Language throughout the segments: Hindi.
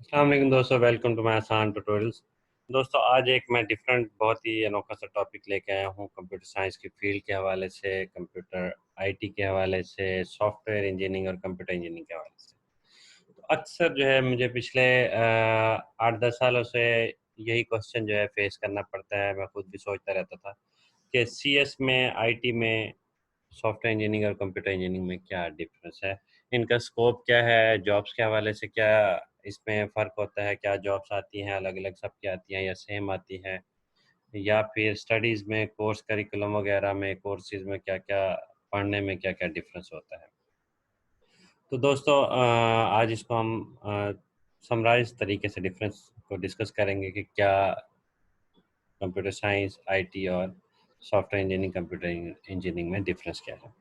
अस्सलाम वालेकुम दोस्तों, वेलकम टू माय आसान ट्यूटोरियल्स। दोस्तों, आज एक मैं डिफरेंट बहुत ही अनोखा सा टॉपिक लेके आया हूँ कंप्यूटर साइंस की फील्ड के हवाले से, कंप्यूटर आईटी के हवाले से, सॉफ्टवेयर इंजीनियरिंग और कंप्यूटर इंजीनियरिंग के हवाले से। तो अक्सर जो है मुझे पिछले 8-10 सालों से यही क्वेश्चन जो है फेस करना पड़ता है। मैं खुद भी सोचता रहता था कि सीएस में, आईटी में, सॉफ्टवेयर इंजीनियरिंग और कंप्यूटर इंजीनियरिंग में क्या डिफरेंस है, इनका स्कोप क्या है, जॉब्स के हवाले से क्या इसमें फ़र्क होता है, क्या जॉब्स आती हैं अलग अलग सबकी आती हैं या सेम आती हैं, या फिर स्टडीज़ में कोर्स करिकुलम वगैरह में कोर्सेज में क्या क्या पढ़ने में क्या क्या डिफरेंस होता है। तो दोस्तों, आज इसको हम समराइज तरीके से डिफरेंस को डिस्कस करेंगे कि क्या कंप्यूटर साइंस, आईटी और सॉफ्टवेयर इंजीनियरिंग, कंप्यूटर इंजीनियरिंग में डिफरेंस क्या है।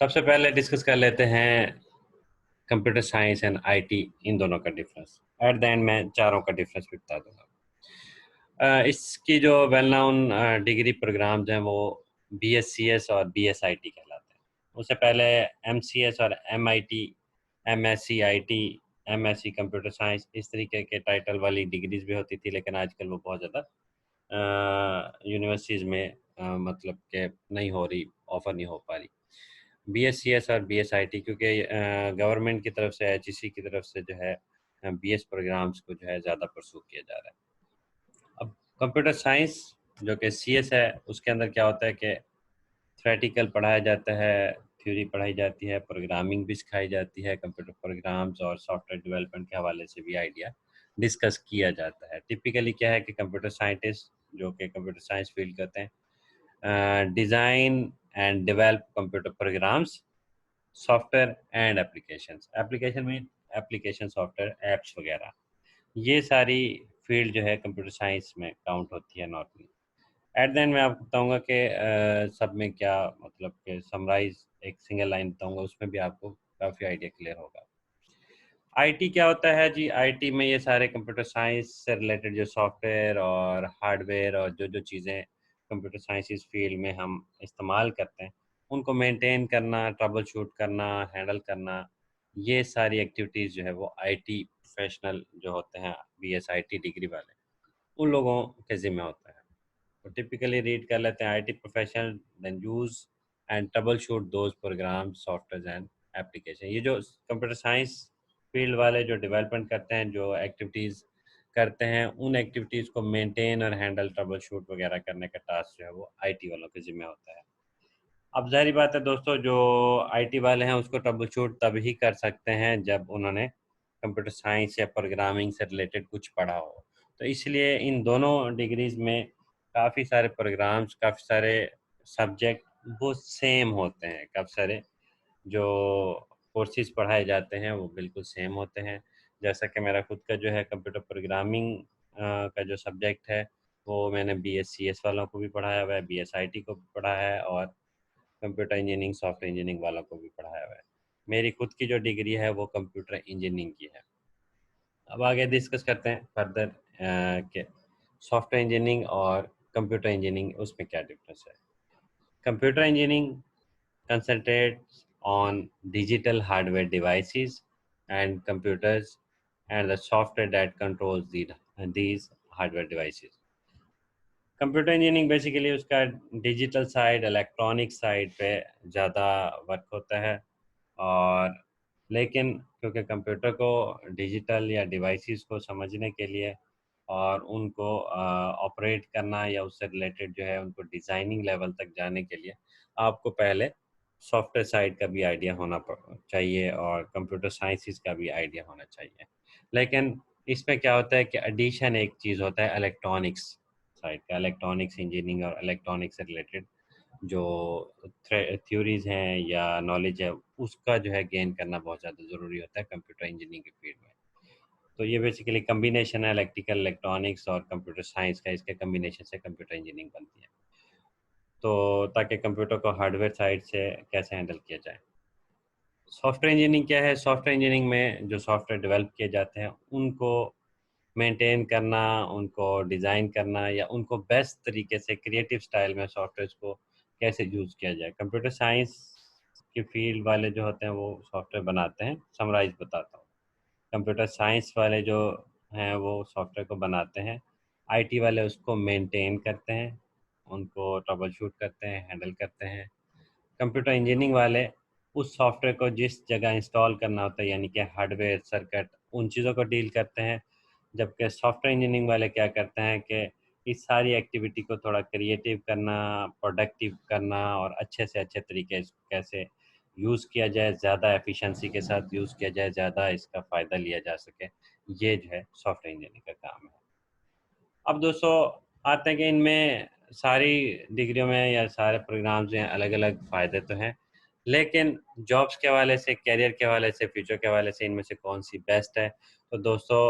सबसे पहले डिस्कस कर लेते हैं कंप्यूटर साइंस एंड आईटी, इन दोनों का डिफरेंस। एट द एंड मैं चारों का डिफरेंस भी बता दूंगा। इसकी जो वेल नोन डिग्री प्रोग्राम्स हैं वो बीएससीएस और बीएसआईटी कहलाते हैं। उससे पहले एमसीएस और MIT, MSc IT, MSc computer science, इस तरीके के टाइटल वाली डिग्रीज भी होती थी, लेकिन आजकल वो बहुत ज़्यादा यूनिवर्सिटीज़ में मतलब कि नहीं हो रही, ऑफर नहीं हो पा रही। बीएससीएस और बीएसआईटी, क्योंकि गवर्नमेंट की तरफ से, एचईसी की तरफ से जो है बीएस प्रोग्राम्स को जो है ज़्यादा परसू किया जा रहा है। अब कंप्यूटर साइंस जो कि सीएस है, उसके अंदर क्या होता है कि थ्योरेटिकल पढ़ाया जाता है, थ्योरी पढ़ाई जाती है, प्रोग्रामिंग भी सिखाई जाती है, कंप्यूटर प्रोग्राम्स और सॉफ्टवेयर डेवलपमेंट के हवाले से भी आइडिया डिस्कस किया जाता है। टिपिकली क्या है कि कंप्यूटर साइंटिस्ट जो कि कंप्यूटर साइंस फील्ड करते हैं, design and develop computer programs, software and applications. Application में एप्लीकेशन, सॉफ्टवेयर, ऐप्स वगैरह, ये सारी फील्ड जो है कंप्यूटर साइंस में काउंट होती है नॉर्मली। एट द एंड मैं आपको बताऊंगा कि सब में क्या मतलब कि समराइज एक सिंगल लाइन बताऊंगा, उसमें भी आपको काफ़ी आइडिया क्लियर होगा। आईटी क्या होता है जी? आईटी में ये सारे कंप्यूटर साइंस से रिलेटेड जो सॉफ्टवेयर और हार्डवेयर और जो जो चीज़ें कंप्यूटर साइंस इस फील्ड में हम इस्तेमाल करते हैं, उनको मेंटेन करना, ट्रबल शूट करना, हैंडल करना, ये सारी एक्टिविटीज़ जो है वो आईटी प्रोफेशनल जो होते हैं, बीएसआईटी डिग्री वाले, उन लोगों के ज़िम्मे होता है। तो टिपिकली रीड कर लेते हैं, IT professional then use and troubleshoot those program, software and application. ये जो कंप्यूटर साइंस फील्ड वाले जो डेवलपमेंट करते हैं, जो एक्टिविटीज़ करते हैं, उन एक्टिविटीज़ को मेंटेन और हैंडल, ट्रबल शूट वगैरह करने का टास्क जो है वो आईटी वालों के ज़िम्मे होता है। अब ज़ाहिर बात है दोस्तों, जो आईटी वाले हैं उसको ट्रबल शूट तभी कर सकते हैं जब उन्होंने कंप्यूटर साइंस या प्रोग्रामिंग से रिलेटेड कुछ पढ़ा हो। तो इसलिए इन दोनों डिग्रीज़ में काफ़ी सारे प्रोग्राम्स, काफ़ी सारे सब्जेक्ट वो सेम होते हैं। काफ़ी सारे जो कोर्सेज़ पढ़ाए जाते हैं वो बिल्कुल सेम होते हैं। जैसा कि मेरा खुद का जो है कंप्यूटर प्रोग्रामिंग का जो सब्जेक्ट है, वो मैंने बीएससीएस वालों को भी पढ़ाया हुआ है, बीएसआईटी को भी पढ़ाया है, और कंप्यूटर इंजीनियरिंग, सॉफ्टवेयर इंजीनियरिंग वालों को भी पढ़ाया हुआ है। मेरी खुद की जो डिग्री है वो कंप्यूटर इंजीनियरिंग की है। अब आगे डिस्कस करते हैं फर्दर कि सॉफ्टवेयर इंजीनियरिंग और कंप्यूटर इंजीनियरिंग, उसमें क्या डिफरेंस है। Computer engineering concentrates on digital hardware devices and computers and the software that controls these hardware devices. Computer engineering basically उसका डिजिटल साइड, इलेक्ट्रॉनिक साइड पे ज़्यादा वर्क होता है। और लेकिन क्योंकि कंप्यूटर को डिजिटल या डिवाइसेस को समझने के लिए और उनको ऑपरेट करना या उससे रिलेटेड जो है उनको डिज़ाइनिंग लेवल तक जाने के लिए आपको पहले सॉफ्टवेयर साइड का भी आइडिया होना चाहिए और कंप्यूटर साइंसिस का भी आइडिया होना चाहिए। लेकिन इसमें क्या होता है कि एडिशन एक चीज़ होता है इलेक्ट्रॉनिक्स साइड का। इलेक्ट्रॉनिक्स इंजीनियरिंग और इलेक्ट्रॉनिक्स से रिलेटेड जो थ्योरीज हैं या नॉलेज है, उसका जो है गेन करना बहुत ज़्यादा ज़रूरी होता है कंप्यूटर इंजीनियरिंग के फील्ड में। तो ये बेसिकली कम्बिनेशन है इलेक्ट्रिकल, इलेक्ट्रॉनिक्स और कंप्यूटर साइंस का, इसके कम्बिनेशन से कंप्यूटर इंजीनियरिंग बनती है। तो ताकि कंप्यूटर को हार्डवेयर साइड से कैसे हैंडल किया जाए। सॉफ्टवेयर इंजीनियरिंग क्या है? सॉफ्टवेयर इंजीनियरिंग में जो सॉफ्टवेयर डेवलप किए जाते हैं उनको मेंटेन करना, उनको डिज़ाइन करना या उनको बेस्ट तरीके से क्रिएटिव स्टाइल में सॉफ्टवेयर को कैसे यूज़ किया जाए। कंप्यूटर साइंस के फील्ड वाले जो होते हैं वो सॉफ्टवेयर बनाते हैं। समराइज़ बताता हूँ। कंप्यूटर साइंस वाले जो हैं वो सॉफ्टवेयर को बनाते हैं, आईटी वाले उसको मेंटेन करते हैं, उनको ट्रबल शूट करते हैं, हैंडल करते हैं। कंप्यूटर इंजीनियरिंग वाले उस सॉफ्टवेयर को जिस जगह इंस्टॉल करना होता है, यानी कि हार्डवेयर, सर्किट, उन चीज़ों को डील करते हैं। जबकि सॉफ्टवेयर इंजीनियरिंग वाले क्या करते हैं कि इस सारी एक्टिविटी को थोड़ा क्रिएटिव करना, प्रोडक्टिव करना और अच्छे से अच्छे तरीके से कैसे यूज़ किया जाए, ज़्यादा एफिशिएंसी के साथ यूज़ किया जाए, ज़्यादा इसका फ़ायदा लिया जा सके, ये जो है सॉफ्टवेयर इंजीनियरिंग का काम है। अब दोस्तों आते हैं कि इनमें सारी डिग्रियों में या सारे प्रोग्राम्स जो हैं अलग-अलग फ़ायदे तो हैं, लेकिन जॉब्स के हवाले से, करियर के हवाले से, फ्यूचर के हवाले से इनमें से कौन-सी बेस्ट है? तो दोस्तों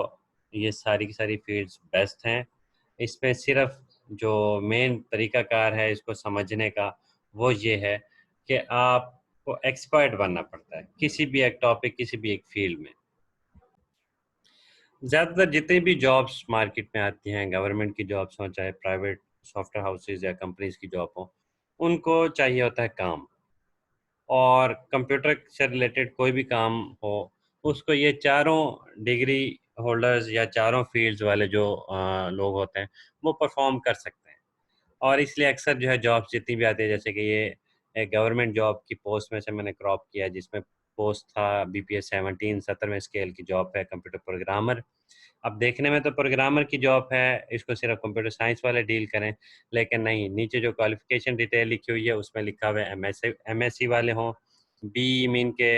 ये सारी की सारी फ़ील्ड्स बेस्ट हैं। इसमें सिर्फ़ जो मेन तरीक़ाकार है इसको समझने का, वो ये है कि आपको एक्सपर्ट बनना पड़ता है, किसी भी एक टॉपिक, किसी भी एक फ़ील्ड में। ज़्यादातर जितनी भी जॉब्स मार्केट में आती हैं, गवर्नमेंट की जॉब्स हों, चाहे प्राइवेट सॉफ्टवेयर हाउसेज़ या कंपनीज़ की जॉब हो, उनको चाहिए होता है काम। और कंप्यूटर से रिलेटेड कोई भी काम हो, उसको ये चारों डिग्री होल्डर्स या चारों फ़ील्ड्स वाले जो लोग होते हैं, वो परफ़ॉर्म कर सकते हैं। और इसलिए अक्सर जो है जॉब्स जितनी भी आती है, जैसे कि ये एक गवर्नमेंट जॉब की पोस्ट में से मैंने क्रॉप किया, जिसमें पोस्ट था बीपीएस 17 17वें स्केल की जॉब है कंप्यूटर प्रोग्रामर। अब देखने में तो प्रोग्रामर की जॉब है, इसको सिर्फ़ कंप्यूटर साइंस वाले डील करें, लेकिन नहीं, नीचे जो क्वालिफ़िकेशन डिटेल लिखी हुई है, उसमें लिखा हुआ है एमएससी वाले हों, बीई मीन के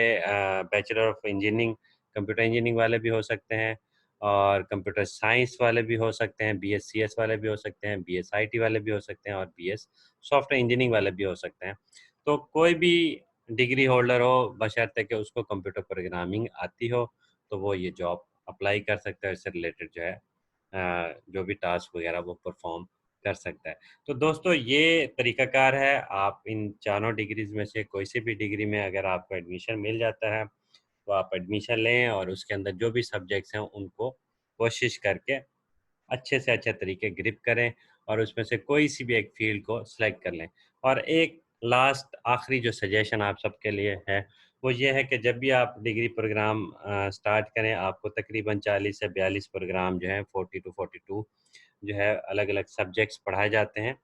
bachelor of engineering, computer engineering वाले भी हो सकते हैं और कंप्यूटर साइंस वाले भी हो सकते हैं, बीएससीएस वाले भी हो सकते हैं, बीएसआईटी वाले भी हो सकते हैं और बीएस सॉफ्टवेयर इंजीनियरिंग वाले भी हो सकते हैं। तो कोई भी डिग्री होल्डर हो, बशर्ते कि उसको कंप्यूटर प्रोग्रामिंग आती हो, तो वो ये जॉब अप्लाई कर सकता है, इससे रिलेटेड जो है जो भी टास्क वगैरह वो परफॉर्म कर सकता है। तो दोस्तों ये तरीक़ाकार है, आप इन चारों डिग्रीज़ में से कोई सी भी डिग्री में अगर आपको एडमिशन मिल जाता है, तो आप एडमिशन लें और उसके अंदर जो भी सब्जेक्ट्स हैं उनको कोशिश करके अच्छे से अच्छे तरीके ग्रिप करें और उसमें से कोई सी भी एक फ़ील्ड को सेलेक्ट कर लें। और एक लास्ट आखिरी जो सजेशन आप सबके लिए है, वो ये है कि जब भी आप डिग्री प्रोग्राम स्टार्ट करें, आपको तकरीबन 40 से 42 प्रोग्राम जो हैं, 40 टू 42 जो है अलग-अलग सब्जेक्ट्स पढ़ाए जाते हैं।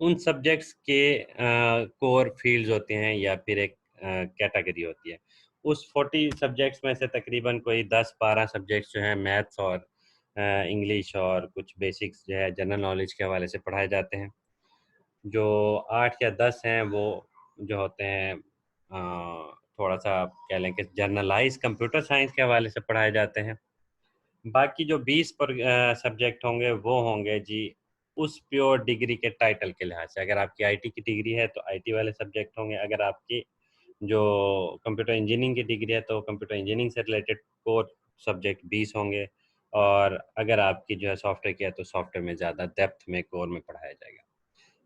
उन सब्जेक्ट्स के कोर फ़ील्ड्स होते हैं या फिर एक कैटेगरी होती है। उस 40 सब्जेक्ट्स में से तकरीबन कोई 10-12 सब्जेक्ट्स जो हैं मैथ्स और इंग्लिश और कुछ बेसिक्स जो है जनरल नॉलेज के हवाले से पढ़ाए जाते हैं। जो 8 या 10 हैं वो जो होते हैं थोड़ा-सा आप कह लें कि जर्नलाइज़ कंप्यूटर साइंस के हवाले से पढ़ाए जाते हैं। बाकी जो 20 सब्जेक्ट होंगे वो होंगे जी उस प्योर डिग्री के टाइटल के लिहाज से। अगर आपकी आईटी की डिग्री है तो आईटी वाले सब्जेक्ट होंगे, अगर आपकी जो कंप्यूटर इंजीनियरिंग की डिग्री है तो कंप्यूटर इंजीनियरिंग से रिलेटेड कोर सब्जेक्ट 20 होंगे और अगर आपकी जो है सॉफ्टवेयर की है तो सॉफ्टवेयर में ज़्यादा डेप्थ में कोर में पढ़ाया जाएगा।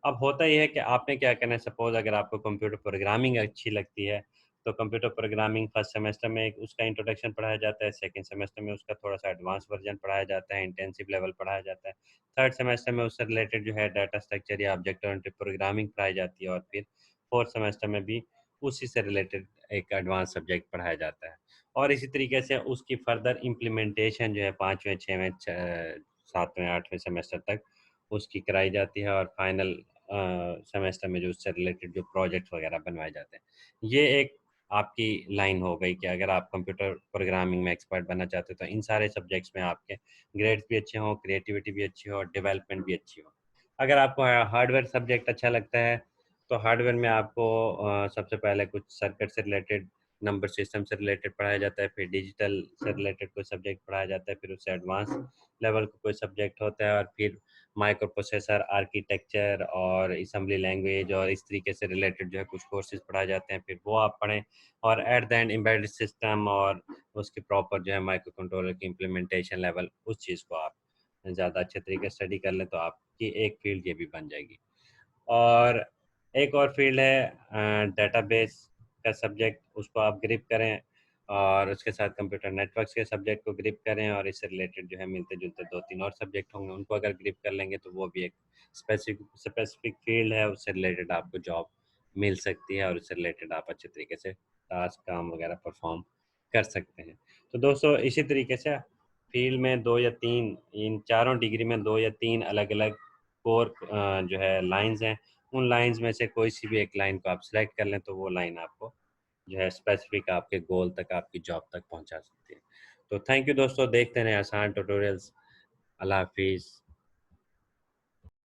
अब होता ये है कि आपने क्या करना है, सपोज़ अगर आपको कंप्यूटर प्रोग्रामिंग अच्छी लगती है, तो कंप्यूटर प्रोग्रामिंग फर्स्ट सेमेस्टर में एक उसका इंट्रोडक्शन पढ़ाया जाता है, सेकंड सेमेस्टर में उसका थोड़ा-सा एडवांस वर्ज़न पढ़ाया जाता है, इंटेंसिव लेवल पढ़ाया जाता है। थर्ड सेमेस्टर में उससे रिलेटेड जो है डाटा स्ट्रक्चर या ऑब्जेक्ट ओरिएंटेड प्रोग्रामिंग पढ़ाई जाती है और फिर फोर्थ सेमेस्टर में भी उसी से रिलेटेड एक एडवांस सब्जेक्ट पढ़ाया जाता है। और इसी तरीके से उसकी फर्दर इम्प्लीमेंटेशन जो है 5वें, 6वें, 7वें, 8वें सेमेस्टर तक उसकी कराई जाती है और फाइनल सेमेस्टर में जो उससे रिलेटेड जो प्रोजेक्ट्स वगैरह बनवाए जाते हैं। ये एक आपकी लाइन हो गई कि अगर आप कंप्यूटर प्रोग्रामिंग में एक्सपर्ट बनना चाहते हो तो इन सारे सब्जेक्ट्स में आपके ग्रेड्स भी अच्छे हों, क्रिएटिविटी भी अच्छी हो और डेवलपमेंट भी अच्छी हो। अगर आपको हार्डवेयर सब्जेक्ट अच्छा लगता है, तो हार्डवेयर में आपको सबसे पहले कुछ सर्किट से रिलेटेड, नंबर सिस्टम से रिलेटेड पढ़ाया जाता है, फिर डिजिटल से रिलेटेड कोई सब्जेक्ट पढ़ाया जाता है, फिर उससे एडवांस लेवल का कोई सब्जेक्ट होता है और फिर माइक्रो प्रोसेसर, आर्किटेक्चर और असेंबली लैंग्वेज और इस तरीके से रिलेटेड जो है कुछ कोर्सेज़ पढ़ाए जाते हैं, फिर वो आप पढ़ें और at the end embedded system और उसकी प्रॉपर जो है माइक्रो कंट्रोलर की इम्प्लीमेंटेशन लेवल, उस चीज़ को आप ज़्यादा अच्छे तरीके से स्टडी कर लें, तो आपकी एक फ़ील्ड ये भी बन जाएगी। और एक और फ़ील्ड है डेटाबेस का सब्जेक्ट, उसको आप ग्रिप करें और उसके साथ कंप्यूटर नेटवर्क्स के सब्जेक्ट को ग्रिप करें और इससे रिलेटेड जो है मिलते-जुलते 2-3 और सब्जेक्ट होंगे, उनको अगर ग्रिप कर लेंगे तो वो भी एक स्पेसिफिक फ़ील्ड है, उससे रिलेटेड आपको जॉब मिल सकती है और उससे रिलेटेड आप अच्छे तरीके से टास्क, काम वगैरह परफ़ॉर्म कर सकते हैं। तो दोस्तों इसी तरीके से फील्ड में 2 या 3 इन चारों डिग्री में 2 या 3 अलग-अलग कोर जो है लाइन्स हैं, उन लाइन्स में से कोई सी भी एक लाइन को आप सेलेक्ट कर लें तो वो लाइन आपको जो है स्पेसिफिक आपके गोल तक, आपकी जॉब तक पहुँचा सकती है। तो थैंक यू दोस्तों, देखते रहें आसान ट्यूटोरियल्स। अल्लाह हाफ़िज़।